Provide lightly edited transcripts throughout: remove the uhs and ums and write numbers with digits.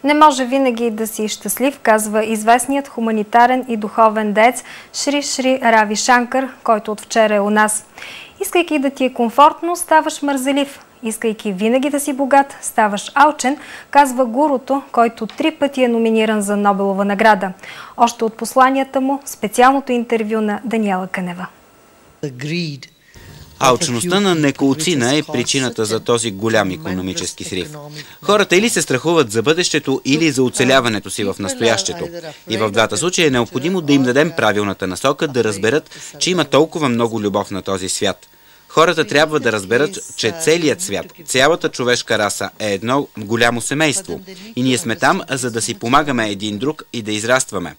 Не може винаги да си щастлив, казва известният хуманитарен и духовен деец Шри Шри Рави Шанкар, който от вчера е у нас. Искайки да ти е комфортно, ставаш мързелив. Искайки винаги да си богат, ставаш алчен, казва гуруто, който 3 пъти е номиниран за Нобелова награда. Още от посланията му, специалното интервю на Даниела Кънева. Алчността на неколцина е причината за този голям икономически срив. Хората или се страхуват за бъдещето, или за оцеляването си в настоящето. И в двата случая е необходимо да им дадем правилната насока, да разберат, че има толкова много любов на този свят. Хората трябва да разберат, че целият свят, цялата човешка раса е едно голямо семейство. И ние сме там, за да си помагаме един друг и да израстваме.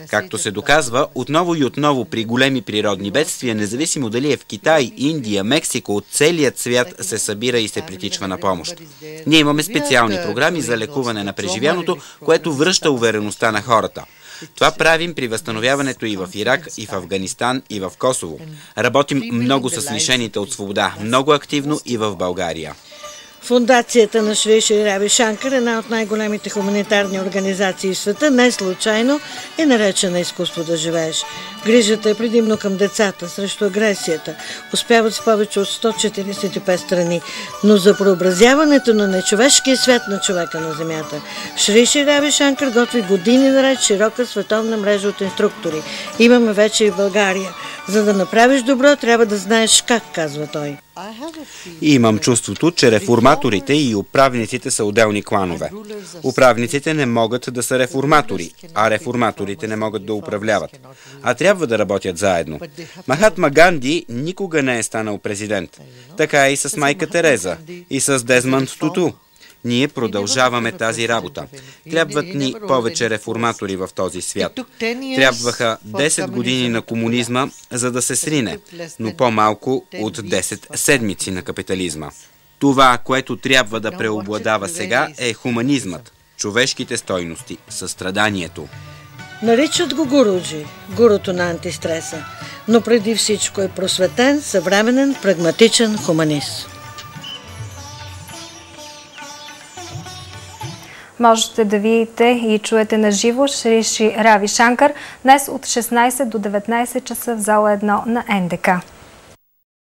Както се доказва, отново и отново при големи природни бедствия, независимо дали е в Китай, Индия, Мексико, целият свят се събира и се притичва на помощ. Ние имаме специални програми за лекуване на преживяното, което връща увереността на хората. Това правим при възстановяването и в Ирак, и в Афганистан, и в Косово. Работим много с лишените от свобода, много активно и в България. Фондацията на Шри Шри Рави Шанкар, една от най-големите хуманитарни организации в света, не случайно е наречена "Изкуство да живееш". Грижата е предимно към децата, срещу агресията. Успяват с повече от 145 страни. Но за преобразяването на нечовешкия свят на човека на земята, Шри Шри Рави Шанкар готви години наред широка световна мрежа от инструктори. Имаме вече и в България. За да направиш добро, трябва да знаеш как, казва той. И имам чувството, че реформаторите и управниците са отделни кланове. Управниците не могат да са реформатори, а реформаторите не могат да управляват. А трябва да работят заедно. Махатма Ганди никога не е станал президент. Така и с майка Тереза, и с Дезмонд Туту. Ние продължаваме тази работа. Трябват ни повече реформатори в този свят. Трябваха 10 години на комунизма, за да се срине, но по-малко от 10 седмици на капитализма. Това, което трябва да преобладава сега, е хуманизмът, човешките стойности, състраданието. Наричат го Гуруджи, гуруто на антистреса, но преди всичко е просветен, съвременен, прагматичен хуманист. Можете да видите и чуете на живо Шри Шри Рави Шанкар днес от 16 до 19 часа в зала 1 на НДК.